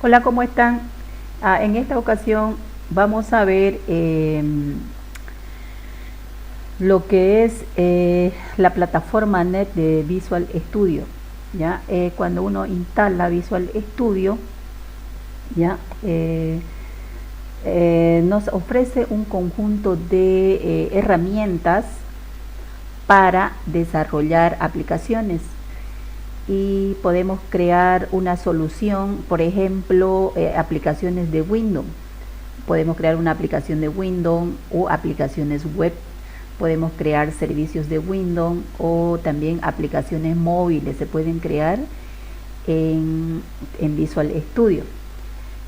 Hola, ¿cómo están? En esta ocasión vamos a ver lo que es la plataforma NET de Visual Studio. ¿Ya? Cuando uno instala Visual Studio, ¿ya? Nos ofrece un conjunto de herramientas para desarrollar aplicaciones y podemos crear una solución, por ejemplo, aplicaciones de Windows. Podemos crear una aplicación de Windows o aplicaciones web. Podemos crear servicios de Windows o también aplicaciones móviles se pueden crear en Visual Studio.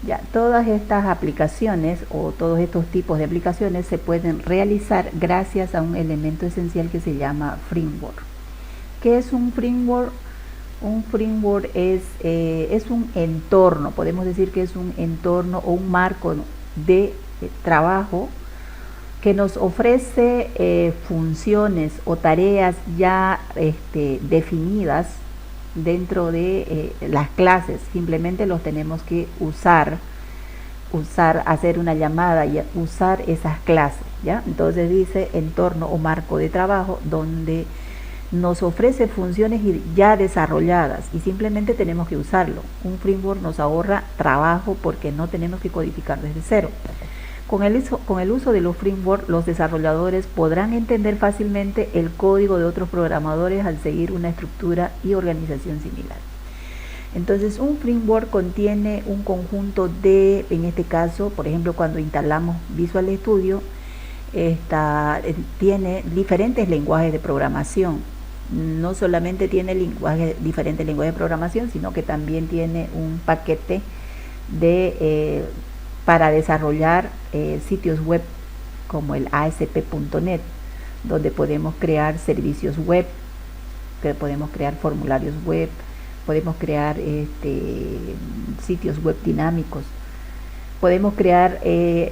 Ya, todas estas aplicaciones o todos estos tipos de aplicaciones se pueden realizar gracias a un elemento esencial que se llama framework. ¿Qué es un framework? Un framework es un entorno, podemos decir que es un entorno o un marco de trabajo que nos ofrece funciones o tareas ya definidas dentro de las clases. Simplemente los tenemos que usar, hacer una llamada y usar esas clases, ¿ya? Entonces dice entorno o marco de trabajo donde nos ofrece funciones ya desarrolladas y simplemente tenemos que usarlo. Un framework nos ahorra trabajo porque no tenemos que codificar desde cero. Con el uso de los frameworks, los desarrolladores podrán entender fácilmente el código de otros programadores al seguir una estructura y organización similar. Entonces, un framework contiene un conjunto de, en este caso, por ejemplo, cuando instalamos Visual Studio, tiene diferentes lenguajes de programación. No solamente tiene diferentes lenguajes de programación, sino que también tiene un paquete para desarrollar sitios web como el ASP.NET, donde podemos crear servicios web, que podemos crear formularios web, podemos crear sitios web dinámicos, podemos crear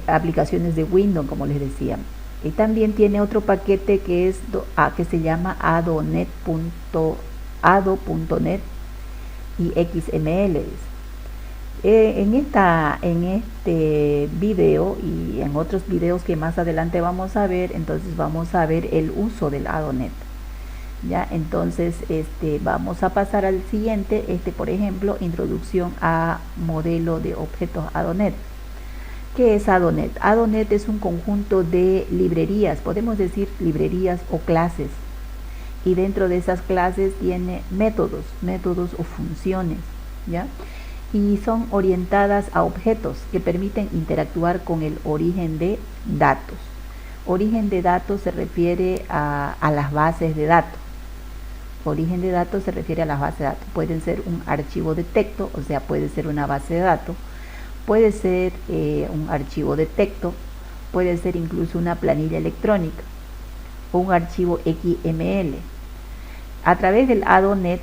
aplicaciones de Windows, como les decía. Y también tiene otro paquete que se llama Ado.net y XML. En este video y en otros videos que más adelante vamos a ver, entonces vamos a ver el uso del Ado.net. Ya, entonces vamos a pasar al siguiente, por ejemplo, introducción a modelo de objetos Ado.net. ¿Qué es Ado.net? Ado.net es un conjunto de librerías, podemos decir librerías o clases, y dentro de esas clases tiene métodos o funciones, ¿ya? Y son orientadas a objetos que permiten interactuar con el origen de datos. Origen de datos se refiere a las bases de datos. Origen de datos se refiere a las bases de datos. Pueden ser un archivo de texto, o sea, puede ser una base de datos, puede ser un archivo de texto, puede ser incluso una planilla electrónica o un archivo XML. A través del Ado.net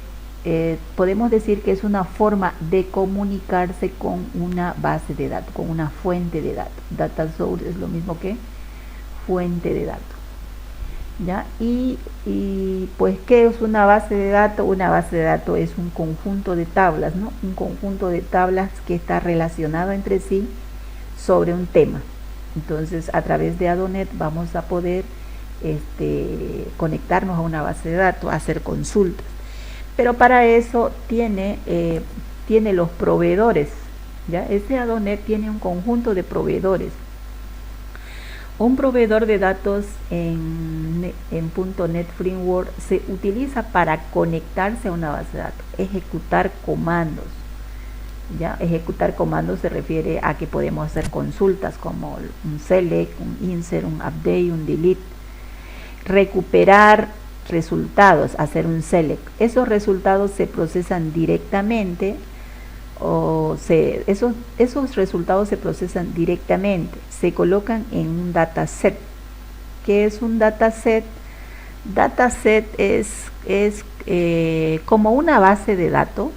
podemos decir que es una forma de comunicarse con una base de datos, con una fuente de datos. Data source es lo mismo que fuente de datos, ¿ya? Y pues, ¿qué es una base de datos? Una base de datos es un conjunto de tablas, ¿no? Un conjunto de tablas que está relacionado entre sí sobre un tema. Entonces, a través de Ado.net vamos a poder conectarnos a una base de datos, hacer consultas. Pero para eso tiene los proveedores, ¿ya? Este Ado.net tiene un conjunto de proveedores. Un proveedor de datos en .NET Framework se utiliza para conectarse a una base de datos, ejecutar comandos. ¿Ya? Ejecutar comandos se refiere a que podemos hacer consultas como un select, un insert, un update, un delete, recuperar resultados, hacer un select. Esos resultados se procesan directamente esos resultados se procesan directamente, se colocan en un dataset. ¿Qué es un dataset? Dataset es como una base de datos,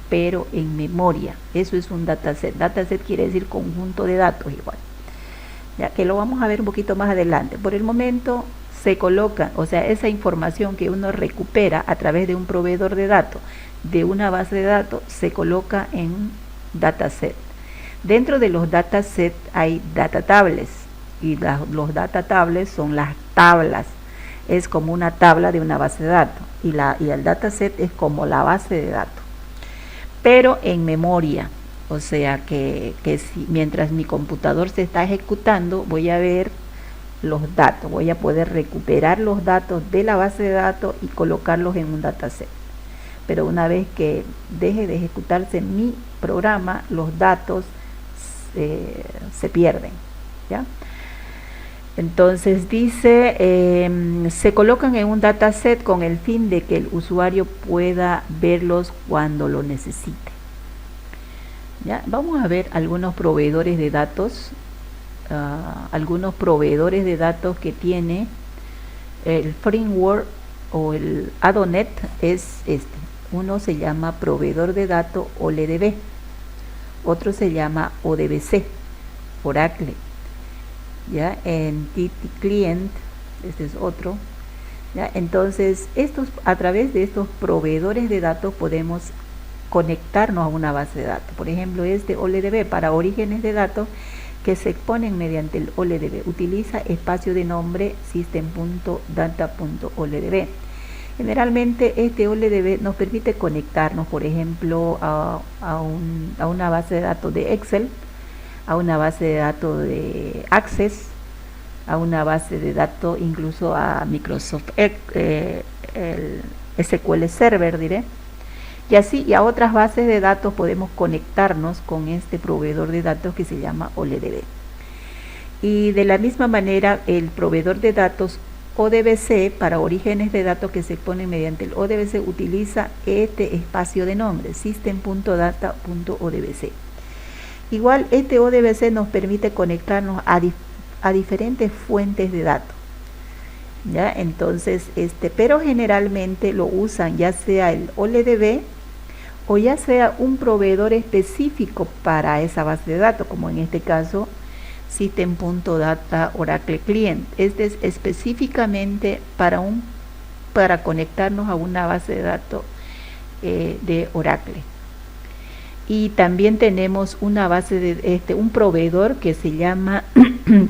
pero en memoria. Eso es un dataset. Dataset quiere decir conjunto de datos igual, ya que lo vamos a ver un poquito más adelante. Por el momento se coloca, o sea, esa información que uno recupera a través de un proveedor de datos, de una base de datos se coloca en un dataset. Dentro de los datasets hay data tables y los data tables son las tablas. Es como una tabla de una base de datos y el dataset es como la base de datos, pero en memoria. O sea que si, mientras mi computador se está ejecutando, voy a ver los datos, voy a poder recuperar los datos de la base de datos y colocarlos en un dataset. Pero una vez que deje de ejecutarse mi programa, los datos se pierden, ¿ya? Entonces dice, se colocan en un dataset con el fin de que el usuario pueda verlos cuando lo necesite. ¿Ya? Vamos a ver algunos proveedores de datos, que tiene el framework o el ADONet. Es este. Uno se llama proveedor de datos OLEDB, otro se llama ODBC, Oracle, ¿ya? Entity Client, este es otro, ¿ya? Entonces a través de estos proveedores de datos podemos conectarnos a una base de datos. Por ejemplo, este OLEDB para orígenes de datos que se exponen mediante el OLEDB utiliza espacio de nombre system.data.oldb. Generalmente este OLEDB nos permite conectarnos, por ejemplo, a una base de datos de Excel, a una base de datos de Access, a una base de datos incluso a Microsoft el SQL Server, diré. Y así, y a otras bases de datos podemos conectarnos con este proveedor de datos que se llama OLEDB. Y de la misma manera, el proveedor de datos ODBC para orígenes de datos que se exponen mediante el ODBC utiliza este espacio de nombre, system.data.odbc. Igual este ODBC nos permite conectarnos a diferentes fuentes de datos, ¿ya? Entonces, pero generalmente lo usan ya sea el OLEDB o ya sea un proveedor específico para esa base de datos, como en este caso System.data Oracle Client. Este es específicamente para conectarnos a una base de datos de Oracle. Y también tenemos una base de un proveedor que se llama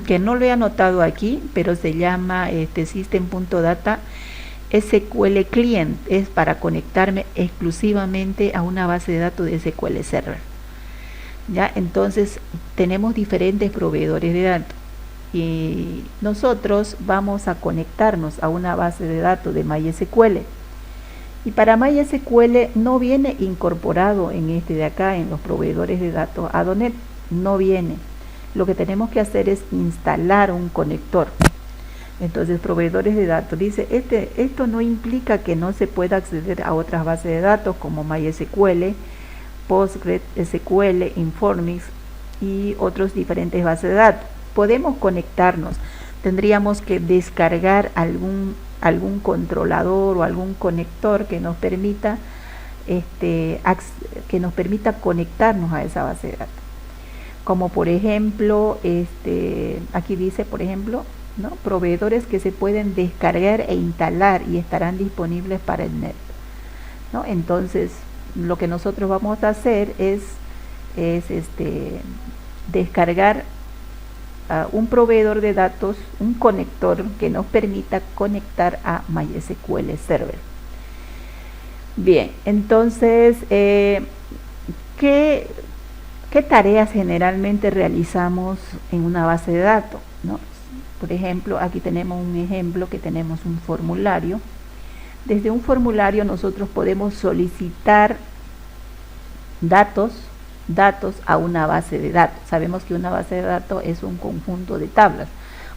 que no lo he anotado aquí, pero se llama System.data SQL Client. Es para conectarme exclusivamente a una base de datos de SQL Server. ¿Ya? Entonces tenemos diferentes proveedores de datos y nosotros vamos a conectarnos a una base de datos de MySQL, y para MySQL no viene incorporado en este de acá, en los proveedores de datos ADONet, no viene. Lo que tenemos que hacer es instalar un conector. Entonces, proveedores de datos, dice, esto no implica que no se pueda acceder a otras bases de datos como MySQL, PostgreSQL, Informix y otros diferentes bases de datos. Podemos conectarnos, tendríamos que descargar algún controlador o algún conector que nos permita conectarnos a esa base de datos. Como por ejemplo, aquí dice, por ejemplo, ¿no? Proveedores que se pueden descargar e instalar y estarán disponibles para el net, ¿no? Entonces, lo que nosotros vamos a hacer es descargar un proveedor de datos, un conector que nos permita conectar a MySQL Server. Bien, entonces, ¿qué tareas generalmente realizamos en una base de datos, ¿no? Por ejemplo, aquí tenemos un ejemplo que tenemos un formulario. Desde un formulario nosotros podemos solicitar datos a una base de datos. Sabemos que una base de datos es un conjunto de tablas.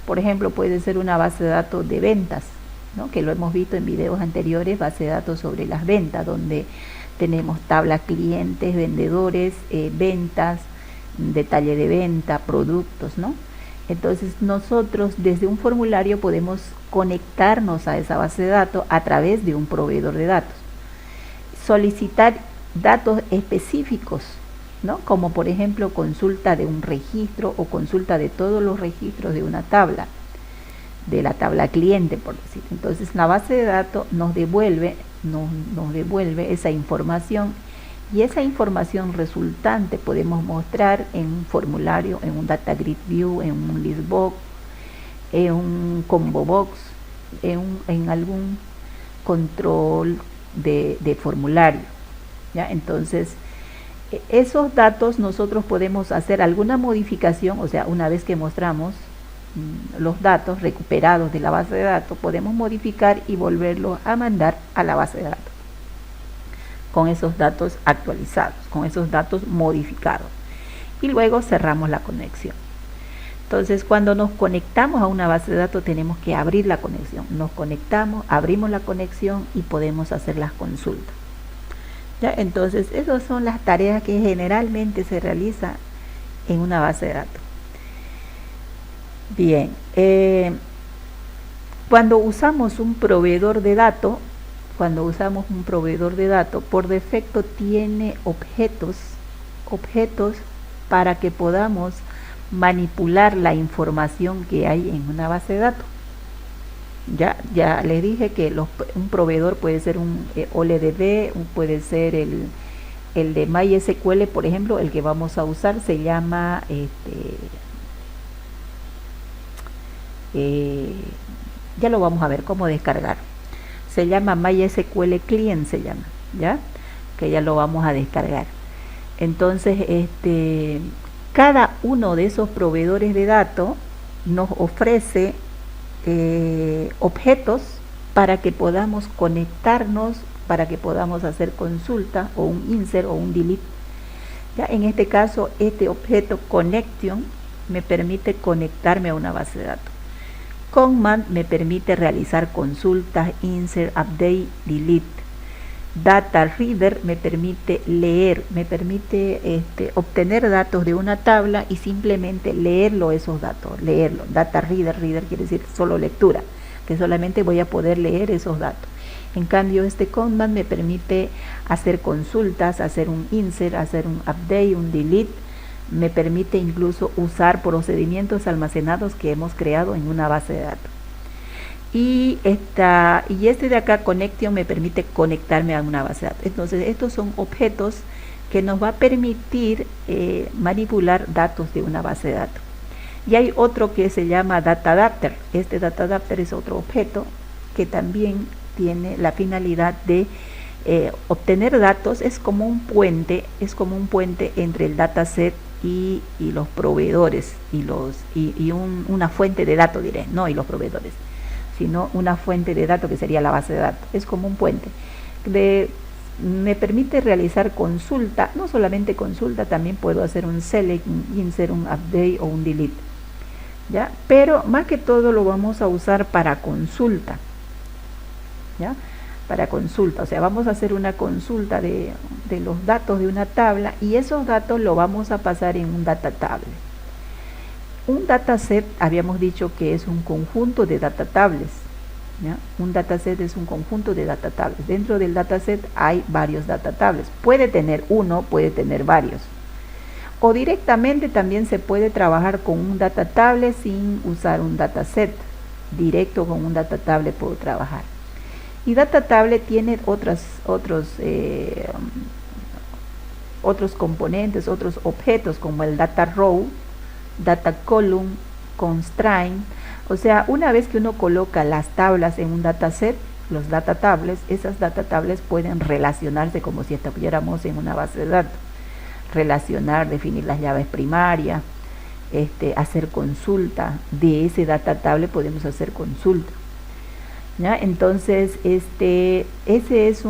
Por ejemplo, puede ser una base de datos de ventas, ¿no? Que lo hemos visto en videos anteriores, base de datos sobre las ventas, donde tenemos tablas clientes, vendedores, ventas, detalle de venta, productos, ¿no? Entonces nosotros desde un formulario podemos conectarnos a esa base de datos a través de un proveedor de datos. Solicitar datos específicos, ¿no? Como por ejemplo consulta de un registro o consulta de todos los registros de una tabla, de la tabla cliente, por decir. Entonces la base de datos nos devuelve nos devuelve esa información, y esa información resultante podemos mostrar en un formulario, en un data grid view, en un listbox, en un combo box, en algún control de formulario, ¿ya? Entonces, esos datos nosotros podemos hacer alguna modificación, o sea, una vez que mostramos los datos recuperados de la base de datos, podemos modificar y volverlos a mandar a la base de datos con esos datos actualizados, con esos datos modificados, y luego cerramos la conexión. Entonces, cuando nos conectamos a una base de datos, tenemos que abrir la conexión. Nos conectamos, abrimos la conexión y podemos hacer las consultas, ¿ya? Entonces, esas son las tareas que generalmente se realizan en una base de datos. Bien, cuando usamos un proveedor de datos, por defecto tiene objetos para que podamos manipular la información que hay en una base de datos. Ya les dije que un proveedor puede ser un OLDB, puede ser el de MySQL, por ejemplo. El que vamos a usar se llama ya lo vamos a ver cómo descargar. Se llama MySQL Client, se llama, ¿ya? Que ya lo vamos a descargar. Entonces, cada uno de esos proveedores de datos nos ofrece objetos para que podamos conectarnos, para que podamos hacer consulta, o un insert o un delete. Ya en este caso, este objeto connection me permite conectarme a una base de datos. Command me permite realizar consultas, insert, update, delete. Data reader me permite leer, me permite obtener datos de una tabla y simplemente esos datos, leerlo. Data reader quiere decir solo lectura, que solamente voy a poder leer esos datos. En cambio, command me permite hacer consultas, hacer un insert, hacer un update, un delete. Me permite incluso usar procedimientos almacenados que hemos creado en una base de datos. Y de acá, connection, me permite conectarme a una base de datos. Entonces, estos son objetos que nos va a permitir manipular datos de una base de datos. Y hay otro que se llama data adapter. Data adapter es otro objeto que también tiene la finalidad de obtener datos. Es como un puente entre el dataset y los proveedores una fuente de datos, diré, no y los proveedores, sino una fuente de datos que sería la base de datos. Es como un puente. Me permite realizar consulta, no solamente consulta, también puedo hacer un select, un insert, un update o un delete, ¿ya? Pero más que todo lo vamos a usar para consulta, ¿ya? Para consulta, o sea, vamos a hacer una consulta de los datos de una tabla, y esos datos lo vamos a pasar en un data table. Un dataset, habíamos dicho que es un conjunto de data tables, ¿ya? Un dataset es un conjunto de data tables. Dentro del dataset hay varios data tables. Puede tener uno, puede tener varios. O directamente también se puede trabajar con un data table sin usar un dataset. Directo con un data table puedo trabajar. Y data table tiene otros componentes, otros objetos, como el data row, data column, constraint. O sea, una vez que uno coloca las tablas en un dataset, los data tables, esas data tables pueden relacionarse como si estuviéramos en una base de datos. Relacionar, definir las llaves primarias, hacer consulta. De ese data table podemos hacer consulta, ¿ya? Entonces, ese es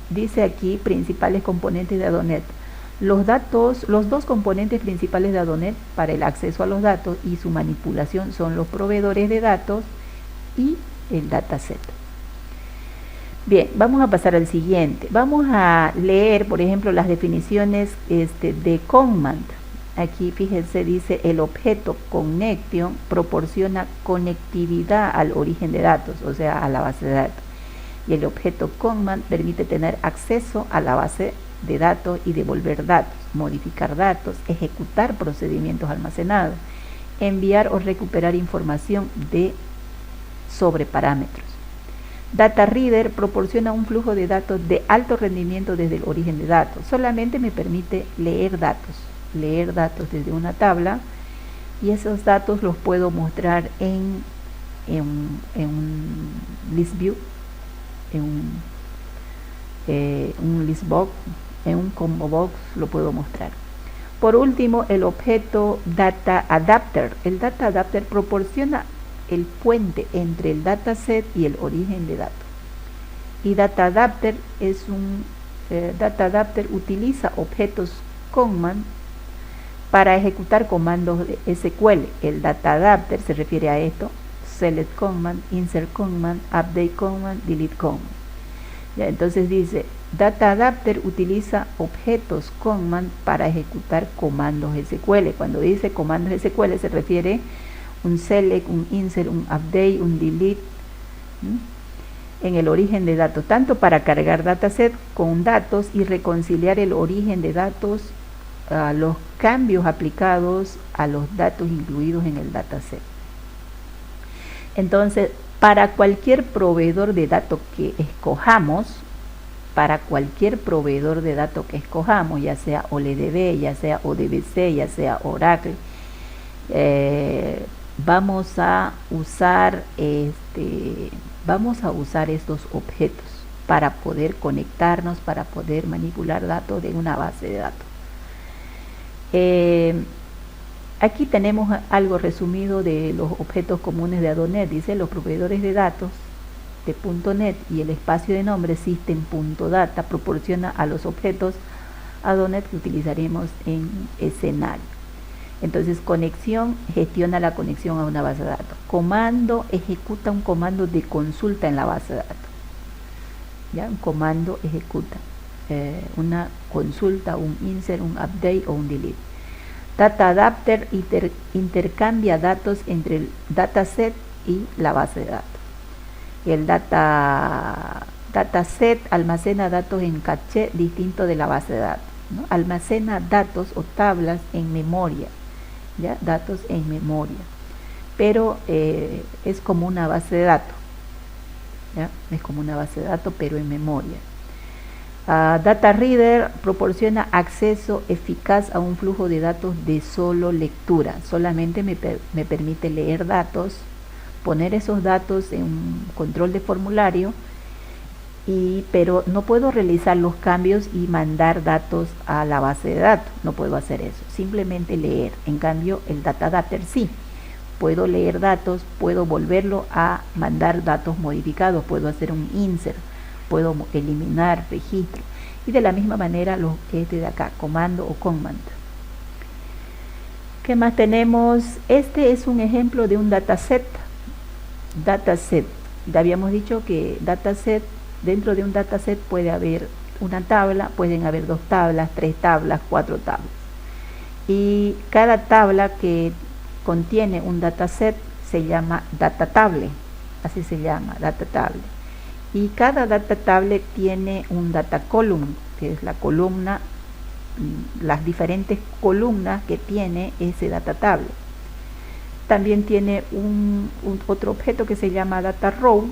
dice aquí, principales componentes de ADONet. Los dos componentes principales de ADONet para el acceso a los datos y su manipulación son los proveedores de datos y el dataset. Bien, vamos a pasar al siguiente. Vamos a leer, por ejemplo, las definiciones de command. Aquí, fíjense, dice: el objeto connection proporciona conectividad al origen de datos, o sea, a la base de datos. Y el objeto command permite tener acceso a la base de datos y devolver datos, modificar datos, ejecutar procedimientos almacenados, enviar o recuperar información sobre parámetros. Data Reader proporciona un flujo de datos de alto rendimiento desde el origen de datos. Solamente me permite leer datos desde una tabla, y esos datos los puedo mostrar en un list view, en un list box, en un combo box lo puedo mostrar. Por último, el objeto Data Adapter. El Data Adapter proporciona el puente entre el dataset y el origen de datos. Y Data Adapter Data Adapter utiliza objetos Conman para ejecutar comandos de SQL. El Data Adapter se refiere a esto: select command, insert command, update command, delete command. Ya, entonces dice, Data Adapter utiliza objetos Conman para ejecutar comandos SQL. Cuando dice comandos SQL se refiere un select, un insert, un update, un delete, en el origen de datos, tanto para cargar dataset con datos y reconciliar el origen de datos a los cambios aplicados a los datos incluidos en el dataset. Entonces, para cualquier proveedor de datos que escojamos, ya sea OLEDB, ya sea ODBC, ya sea Oracle, vamos a usar estos objetos para poder conectarnos, para poder manipular datos de una base de datos. Aquí tenemos algo resumido de los objetos comunes de ADONET. Dice, los proveedores de datos de .NET y el espacio de nombre system.data proporciona a los objetos ADONET que utilizaremos en escenario. Entonces, conexión gestiona la conexión a una base de datos. Comando ejecuta un comando de consulta en la base de datos. ¿Ya? Un comando ejecuta una consulta, un insert, un update o un delete. Data Adapter intercambia datos entre el dataset y la base de datos. El dataset almacena datos en caché distinto de la base de datos, ¿no? Almacena datos o tablas en memoria, ¿ya? Datos en memoria, pero es como una base de datos, ¿ya? Es como una base de datos, pero en memoria. Data Reader proporciona acceso eficaz a un flujo de datos de solo lectura. Solamente me permite leer datos, poner esos datos en un control de formulario, pero no puedo realizar los cambios y mandar datos a la base de datos. No puedo hacer eso, simplemente leer. En cambio, el Data Adapter sí. Puedo leer datos, puedo volverlo a mandar datos modificados, puedo hacer un insert, puedo eliminar registro, y de la misma manera lo que es de acá, comando o command. ¿Qué más tenemos? Este es un ejemplo de un dataset. Ya habíamos dicho que dentro de un dataset puede haber una tabla, pueden haber 2 tablas, 3 tablas, 4 tablas, y cada tabla que contiene un dataset se llama data table, así se llama, data table. Y cada data table tiene un data column, que es la columna, las diferentes columnas que tiene ese data table. También tiene otro objeto que se llama data row,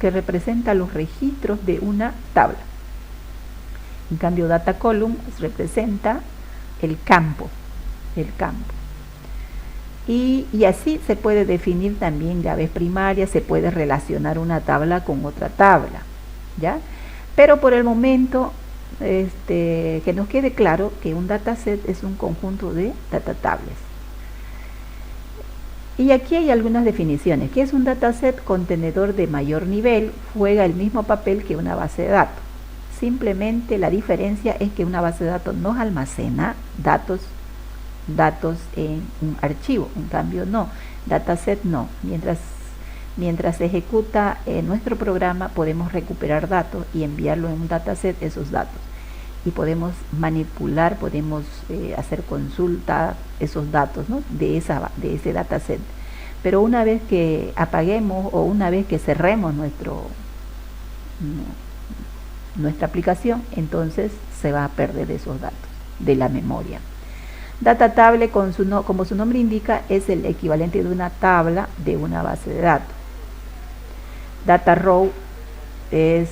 que representa los registros de una tabla. En cambio, data column representa el campo. Y así se puede definir también llaves primarias, se puede relacionar una tabla con otra tabla, ¿ya? Pero por el momento, que nos quede claro que un dataset es un conjunto de data tables. Y aquí hay algunas definiciones. ¿Qué es un dataset? Contenedor de mayor nivel, juega el mismo papel que una base de datos. Simplemente la diferencia es que una base de datos no almacena datos en un archivo, en cambio no, dataset no. Mientras se ejecuta nuestro programa, podemos recuperar datos y enviarlo en un dataset, esos datos, y podemos manipular, podemos hacer consulta esos datos, ¿no? de ese dataset. Pero una vez que apaguemos o una vez que cerremos nuestra aplicación, entonces se va a perder esos datos de la memoria. Data table, como su nombre indica, es el equivalente de una tabla de una base de datos. Data row es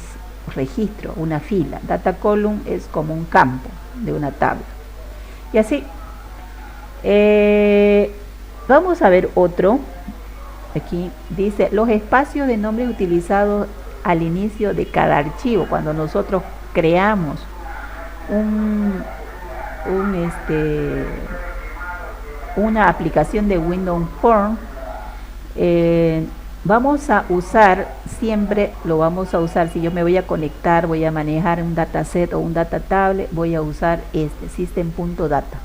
registro, una fila. Data column es como un campo de una tabla. Y así. Vamos a ver otro. Aquí dice los espacios de nombres utilizados al inicio de cada archivo. Cuando nosotros creamos una aplicación de Windows Form, vamos a usar, siempre lo vamos a usar, si yo me voy a conectar, voy a manejar un dataset o un data table, voy a usar este system.data.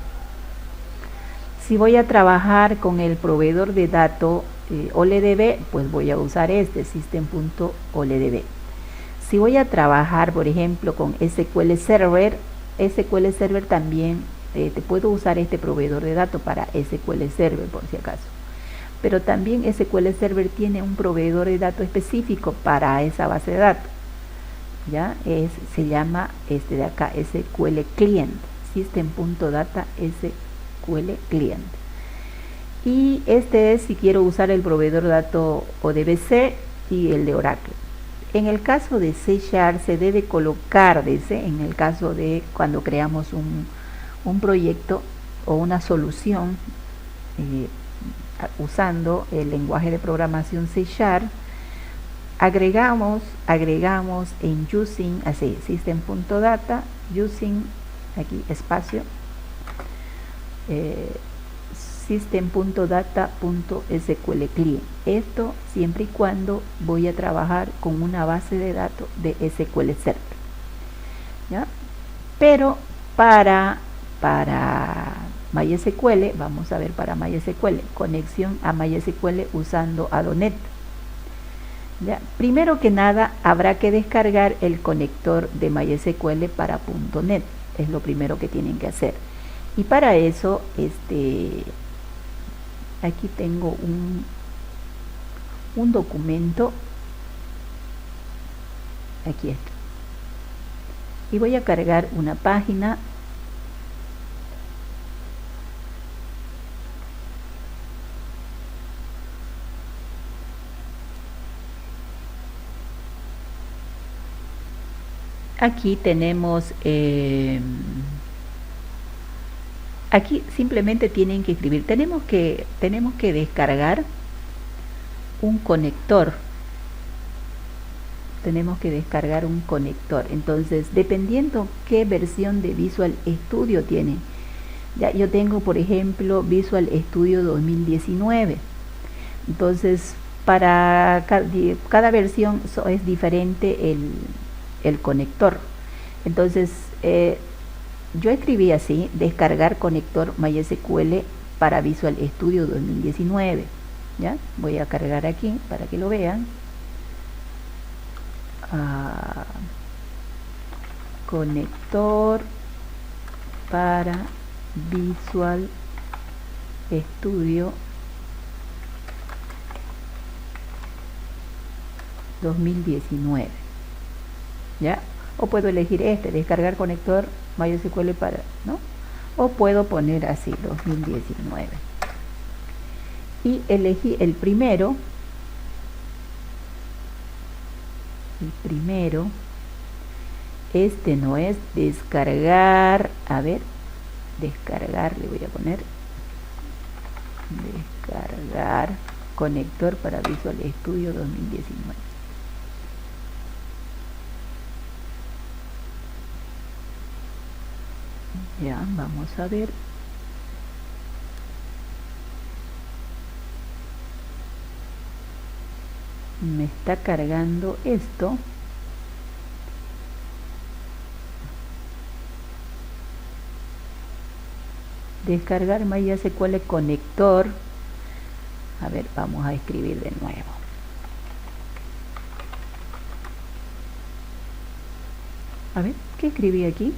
Si voy a trabajar con el proveedor de datos OLEDB, pues voy a usar este system.OLEDB. Si voy a trabajar, por ejemplo, con SQL Server también te puedo usar este proveedor de datos para SQL Server, por si acaso. Pero también SQL Server tiene un proveedor de datos específico para esa base de datos. ¿Ya? Se llama este de acá, SQL Client, system.data SQL Client. Y este es si quiero usar el proveedor de datos ODBC y el de Oracle. En el caso de C# se debe colocar, dice, en el caso de cuando creamos un proyecto o una solución usando el lenguaje de programación C#, agregamos en using, así, system.data, using, aquí espacio, system.data.sql client. Esto siempre y cuando voy a trabajar con una base de datos de SQL Server. ¿Ya? Pero para MySQL, vamos a ver para MySQL, conexión a MySQL usando Adonet. ¿Ya? Primero que nada habrá que descargar el conector de MySQL para .NET, es lo primero que tienen que hacer. Y para eso, aquí tengo un documento, aquí está, y voy a cargar una página. Aquí tenemos, aquí simplemente tienen que escribir, tenemos que descargar un conector, entonces dependiendo qué versión de Visual Studio tienen, ya yo tengo por ejemplo Visual Studio 2019, entonces para cada versión es diferente el conector. Entonces yo escribí así, descargar conector MySQL para Visual Studio 2019. ¿Ya? Voy a cargar aquí para que lo vean. Conector para Visual Studio 2019. ¿Ya? O puedo elegir descargar conector MySQL para, ¿no? O puedo poner así, 2019. Y elegí el primero. Este no es descargar, a ver, descargar, le voy a poner descargar conector para Visual Studio 2019. Ya, vamos a ver. Me está cargando esto. Descargar MySQL conector. A ver, vamos a escribir de nuevo. A ver, ¿qué escribí aquí?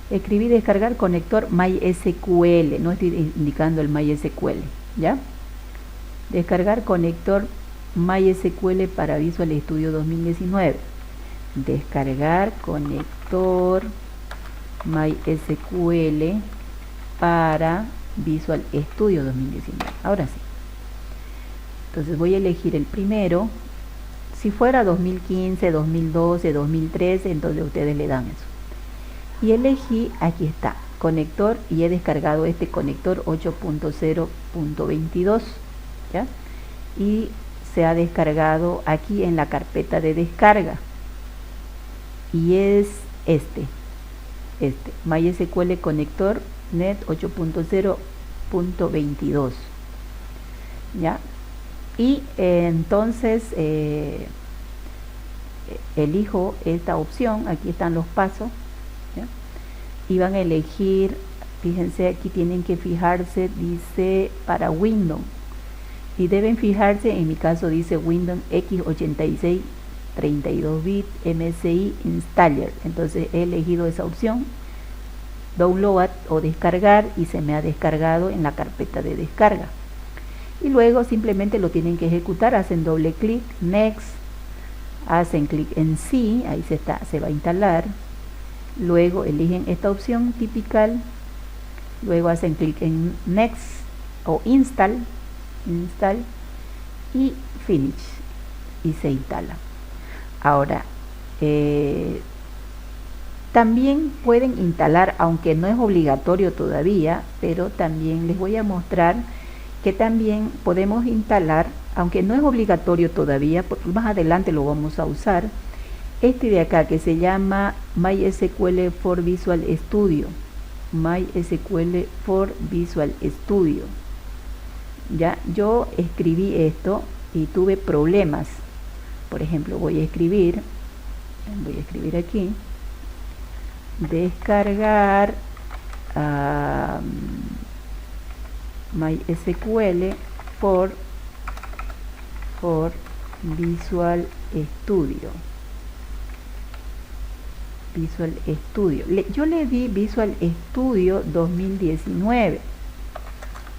Escribí descargar conector MySQL, no estoy indicando el MySQL, ¿ya? Descargar conector MySQL para Visual Studio 2019. Descargar conector MySQL para Visual Studio 2019. Ahora sí. Entonces voy a elegir el primero, Si fuera 2015, 2012, 2013, entonces ustedes le dan eso. Y elegí, aquí está, conector, y he descargado este conector 8.0.22, ¿ya? Y se ha descargado aquí en la carpeta de descarga. Y es este MySQL Connector Net 8.0.22, ¿ya? Y entonces elijo esta opción, aquí están los pasos, ¿ya? Y van a elegir, fíjense, aquí tienen que fijarse, dice para Windows, y deben fijarse, en mi caso dice Windows x86 32 bits MSI Installer. Entonces he elegido esa opción, download o descargar, y se me ha descargado en la carpeta de descarga. Y luego simplemente lo tienen que ejecutar, hacen doble clic, next, hacen clic en sí, ahí se va a instalar. Luego eligen esta opción typical, luego hacen clic en next o install y finish, y se instala. Ahora, también pueden instalar, aunque no es obligatorio todavía, pero también les voy a mostrar que también podemos instalar, aunque no es obligatorio todavía, porque más adelante lo vamos a usar, este de acá que se llama MySQL for Visual Studio. MySQL for Visual Studio. Ya, yo escribí esto y tuve problemas. Por ejemplo, voy a escribir aquí, descargar MySQL for Visual Studio. Yo le di Visual Studio 2019,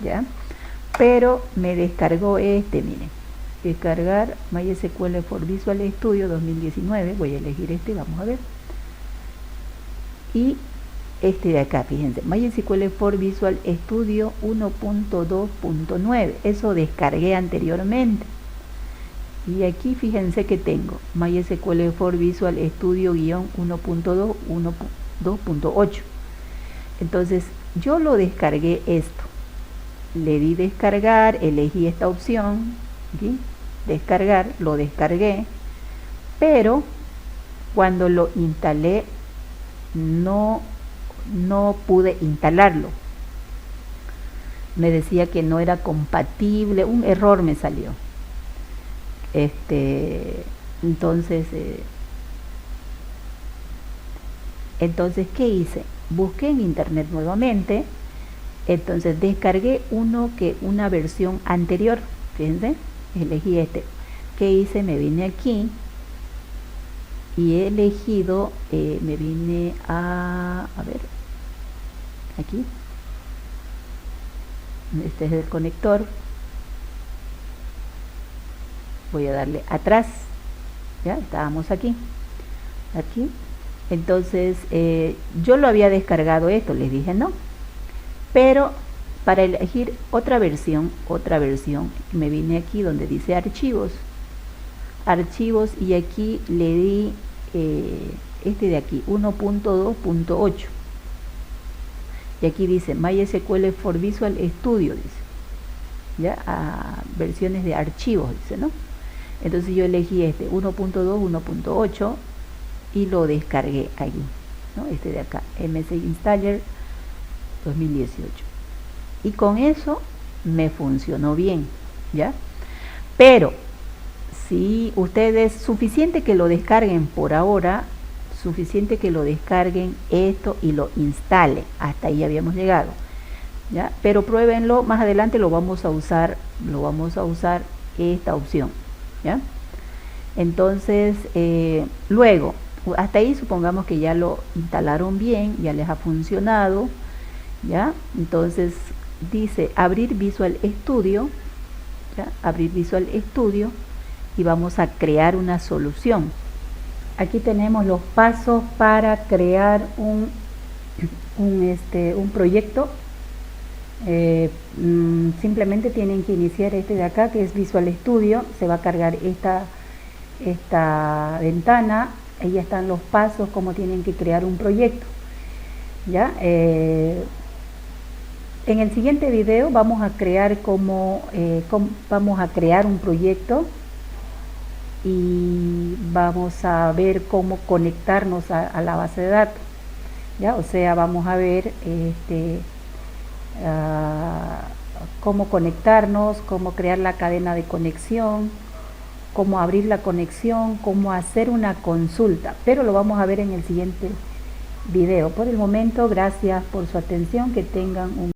¿ya? Pero me descargó miren, descargar MySQL for Visual Studio 2019, voy a elegir vamos a ver, y de acá, fíjense, MySQL for Visual Studio 1.2.9, eso descargué anteriormente. Y aquí fíjense que tengo MySQL for Visual Studio -1.2, 1.2.8. Entonces yo lo descargué le di descargar, elegí esta opción, ¿sí? Descargar, lo descargué, pero cuando lo instalé no pude instalarlo. Me decía que no era compatible, un error me salió. Entonces, ¿qué hice? Busqué en internet nuevamente, entonces descargué una versión anterior, fíjense, elegí ¿Qué hice? Me vine aquí y he elegido, me vine a ver, aquí, este es el conector, voy a darle atrás, ya estábamos aquí, entonces yo lo había descargado les dije no, pero para elegir otra versión, me vine aquí donde dice archivos, y aquí le di de aquí, 1.2.8, y aquí dice MySQL for Visual Studio, dice, ya, versiones de archivos, dice, ¿no? Entonces yo elegí 1.2, 1.8 y lo descargué aquí, ¿no? De acá, MSI Installer 2018, y con eso me funcionó bien, ¿ya? Pero si ustedes, suficiente que lo descarguen por ahora, suficiente que lo descarguen esto y lo instalen, hasta ahí habíamos llegado, ¿ya? Pero pruébenlo, más adelante lo vamos a usar esta opción, ¿ya? Entonces luego, hasta ahí supongamos que ya lo instalaron bien, ya les ha funcionado, ¿ya? Entonces dice abrir Visual Studio, ¿ya? Abrir Visual Studio, y vamos a crear una solución. Aquí tenemos los pasos para crear un proyecto. Simplemente tienen que iniciar de acá, que es Visual Studio. Se va a cargar esta ventana, ahí están los pasos, cómo tienen que crear un proyecto. ¿Ya? En el siguiente video vamos a crear vamos a crear un proyecto y vamos a ver cómo conectarnos a la base de datos. ¿Ya? O sea, vamos a ver cómo conectarnos, cómo crear la cadena de conexión, cómo abrir la conexión, cómo hacer una consulta, pero lo vamos a ver en el siguiente video. Por el momento, gracias por su atención, que tengan un